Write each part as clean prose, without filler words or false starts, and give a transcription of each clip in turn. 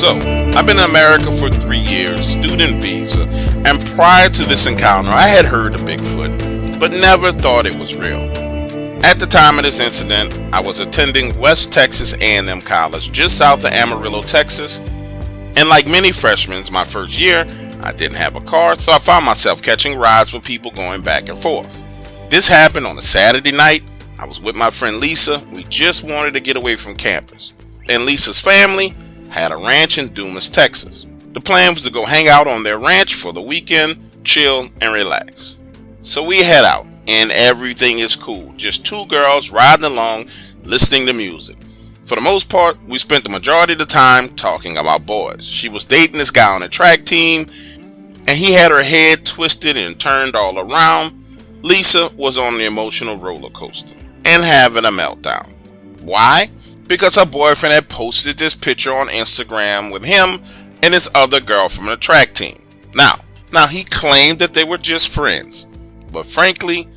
So, I've been in America for 3 years, student visa, and prior to this encounter, I had heard of Bigfoot, but never thought it was real. At the time of this incident, I was attending West Texas A&M College just south of Amarillo, Texas, and like many freshmen my first year, I didn't have a car, so I found myself catching rides with people going back and forth. This happened on a Saturday night. I was with my friend Lisa. We just wanted to get away from campus, and Lisa's family had a ranch in Dumas, Texas. The plan was to go hang out on their ranch for the weekend, chill, and relax. So we head out, and everything is cool. Just two girls riding along, listening to music. For the most part, we spent the majority of the time talking about boys. She was dating this guy on the track team, and he had her head twisted and turned all around. Lisa was on the emotional roller coaster and having a meltdown. Why? Because her boyfriend had posted this picture on Instagram with him and this other girl from the track team. Now he claimed that they were just friends, but frankly,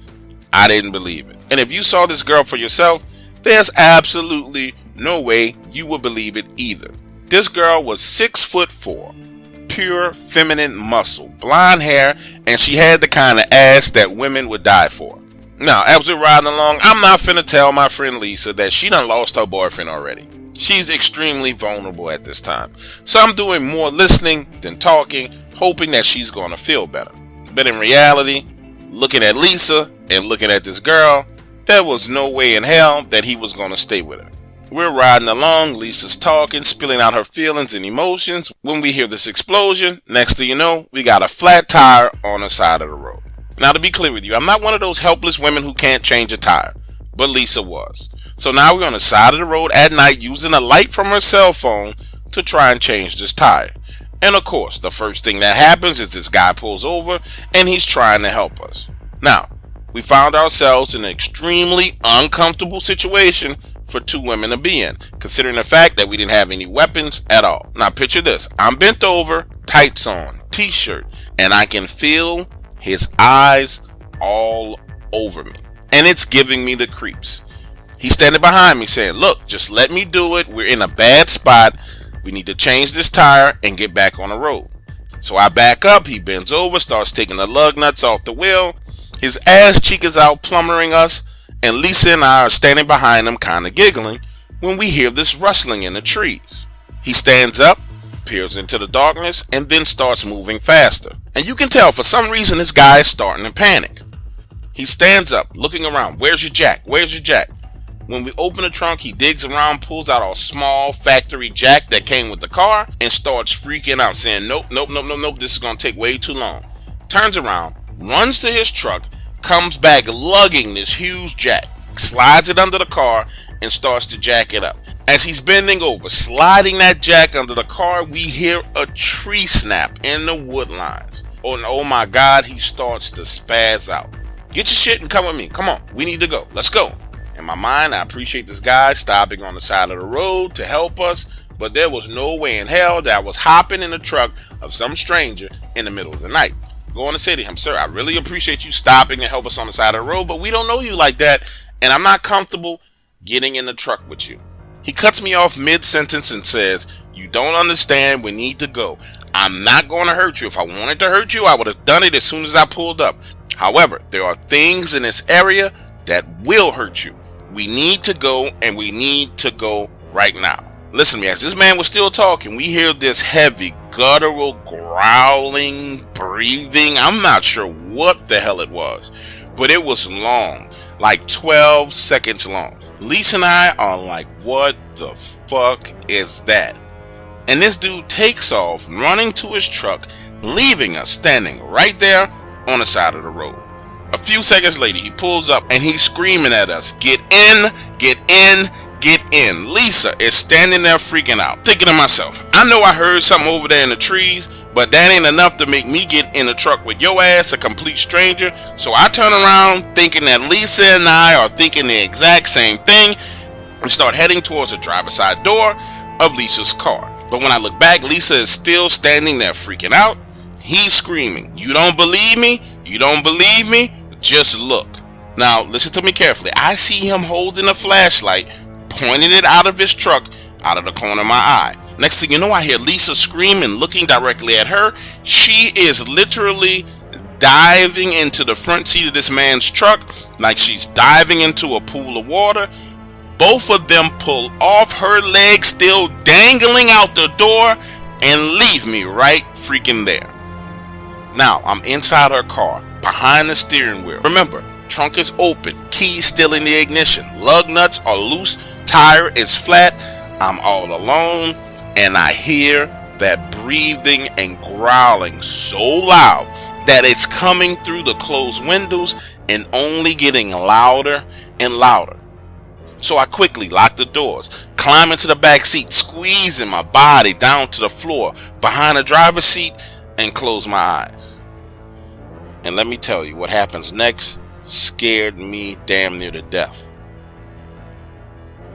I didn't believe it. And if you saw this girl for yourself, there's absolutely no way you would believe it either. This girl was 6'4", pure feminine muscle, blonde hair, and she had the kind of ass that women would die for. Now, as we're riding along, I'm not finna tell my friend Lisa that she done lost her boyfriend already. She's extremely vulnerable at this time. So I'm doing more listening than talking, hoping that she's gonna feel better. But in reality, looking at Lisa and looking at this girl, there was no way in hell that he was gonna stay with her. We're riding along, Lisa's talking, spilling out her feelings and emotions. When we hear this explosion, next thing you know, we got a flat tire on the side of the road. Now, to be clear with you, I'm not one of those helpless women who can't change a tire, but Lisa was. So now we're on the side of the road at night using a light from her cell phone to try and change this tire. And of course, the first thing that happens is this guy pulls over and he's trying to help us. Now, we found ourselves in an extremely uncomfortable situation for two women to be in, considering the fact that we didn't have any weapons at all. Now picture this, I'm bent over, tights on, t-shirt, and I can feel his eyes all over me, and it's giving me the creeps. He's standing behind me saying, look, just let me do it. We're in a bad spot. We need to change this tire and get back on the road. So I back up. He bends over, starts taking the lug nuts off the wheel. His ass cheek is out plumering us, and Lisa and I are standing behind him kind of giggling when we hear this rustling in the trees. He stands up, peers into the darkness, and then starts moving faster. And you can tell for some reason this guy is starting to panic. He stands up, looking around. Where's your jack? Where's your jack? When we open the trunk, he digs around, pulls out a small factory jack that came with the car, and starts freaking out, saying, nope, this is going to take way too long. Turns around, runs to his truck, comes back lugging this huge jack, slides it under the car, and starts to jack it up. As he's bending over, sliding that jack under the car, we hear a tree snap in the wood lines. Oh my God, he starts to spaz out. Get your shit and come with me. Come on, we need to go. Let's go. In my mind, I appreciate this guy stopping on the side of the road to help us, but there was no way in hell that I was hopping in the truck of some stranger in the middle of the night. Going to say to him, sir, I really appreciate you stopping to help us on the side of the road, but we don't know you like that, and I'm not comfortable getting in the truck with you. He cuts me off mid-sentence and says, you don't understand, we need to go. I'm not going to hurt you. If I wanted to hurt you, I would have done it as soon as I pulled up. However, there are things in this area that will hurt you. We need to go, and we need to go right now. Listen to me, as this man was still talking, we hear this heavy, guttural, growling, breathing. I'm not sure what the hell it was, but it was long, like 12 seconds long. Lisa and I are like, what the fuck is that? And this dude takes off, running to his truck, leaving us standing right there on the side of the road. A few seconds later, he pulls up and he's screaming at us, get in, get in, get in. Lisa is standing there freaking out, thinking to myself, I know I heard something over there in the trees, but that ain't enough to make me get in the truck with your ass, a complete stranger. So I turn around thinking that Lisa and I are thinking the exact same thing and start heading towards the driver's side door of Lisa's car. But when I look back, Lisa is still standing there freaking out. He's screaming, you don't believe me? You don't believe me? Just look. Now listen to me carefully. I see him holding a flashlight, pointing it out of his truck, out of the corner of my eye. Next thing you know, I hear Lisa screaming, looking directly at her. She is literally diving into the front seat of this man's truck like she's diving into a pool of water. Both of them pull off, her legs still dangling out the door, and leave me right freaking there. Now, I'm inside her car, behind the steering wheel. Remember, trunk is open, keys still in the ignition, lug nuts are loose, tire is flat. I'm all alone, and I hear that breathing and growling so loud that it's coming through the closed windows and only getting louder and louder. So I quickly lock the doors, climb into the back seat, squeezing my body down to the floor behind the driver's seat, and close my eyes. And let me tell you, what happens next scared me damn near to death.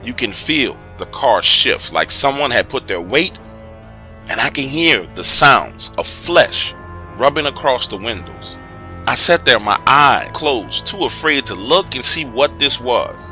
You can feel the car shift like someone had put their weight, and I can hear the sounds of flesh rubbing across the windows. I sat there, my eyes closed, too afraid to look and see what this was.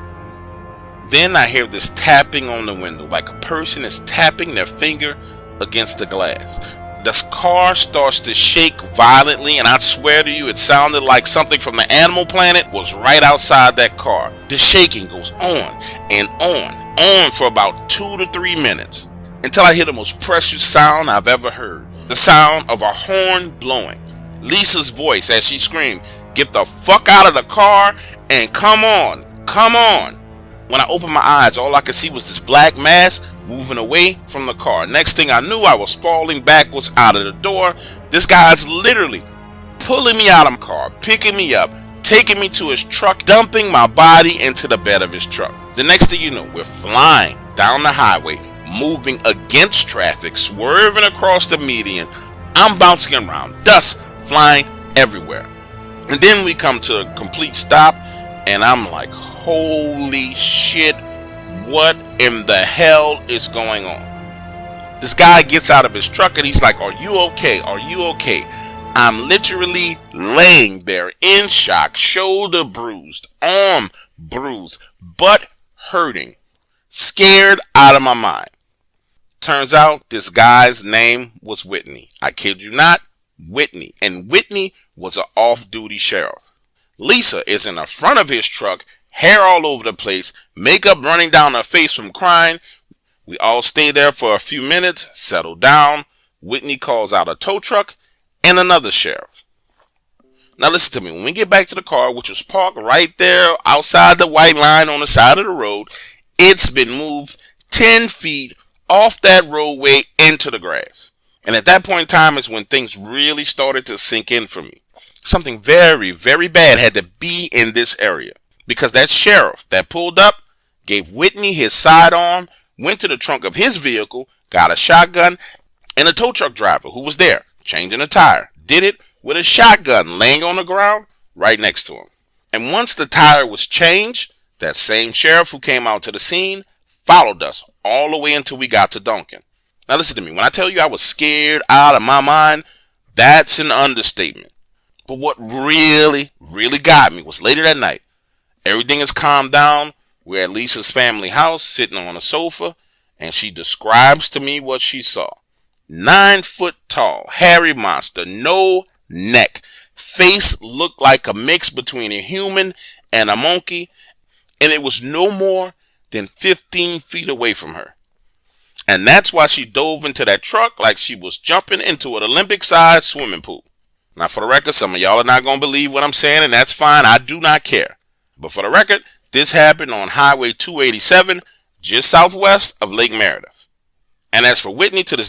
Then I hear this tapping on the window, like a person is tapping their finger against the glass. The car starts to shake violently, and I swear to you, it sounded like something from the Animal Planet was right outside that car. The shaking goes on and on for about 2 to 3 minutes, until I hear the most precious sound I've ever heard. The sound of a horn blowing. Lisa's voice as she screamed, "Get the fuck out of the car and come on, come on." When I opened my eyes, all I could see was this black mass moving away from the car. Next thing I knew, I was falling backwards out of the door. This guy's literally pulling me out of my car, picking me up, taking me to his truck, dumping my body into the bed of his truck. The next thing you know, we're flying down the highway, moving against traffic, swerving across the median. I'm bouncing around, dust flying everywhere. And then we come to a complete stop, and I'm like, holy shit, what in the hell is going on? This guy gets out of his truck and he's like, "Are you okay? Are you okay?" I'm literally laying there in shock, shoulder bruised, arm bruised, butt hurting, scared out of my mind. Turns out this guy's name was Whitney. I kid you not, Whitney. And Whitney was an off-duty sheriff. Lisa is in the front of his truck, hair all over the place, makeup running down her face from crying. We all stay there for a few minutes, settle down. Whitney calls out a tow truck and another sheriff. Now listen to me, when we get back to the car, which was parked right there outside the white line on the side of the road, it's been moved 10 feet off that roadway into the grass. And at that point in time is when things really started to sink in for me. Something very, very bad had to be in this area, because that sheriff that pulled up gave Whitney his sidearm, went to the trunk of his vehicle, got a shotgun, and a tow truck driver who was there changing a tire did it with a shotgun laying on the ground right next to him. And once the tire was changed, that same sheriff who came out to the scene followed us all the way until we got to Duncan. Now listen to me, when I tell you I was scared out of my mind, that's an understatement. But what really, really got me was later that night. Everything is calmed down. We're at Lisa's family house, sitting on a sofa, and she describes to me what she saw. 9 foot tall, hairy monster, no neck. Face looked like a mix between a human and a monkey, and it was no more than 15 feet away from her. And that's why she dove into that truck like she was jumping into an Olympic-sized swimming pool. Now, for the record, some of y'all are not going to believe what I'm saying, and that's fine. I do not care. But for the record, this happened on Highway 287, just southwest of Lake Meredith. And as for Whitney, to this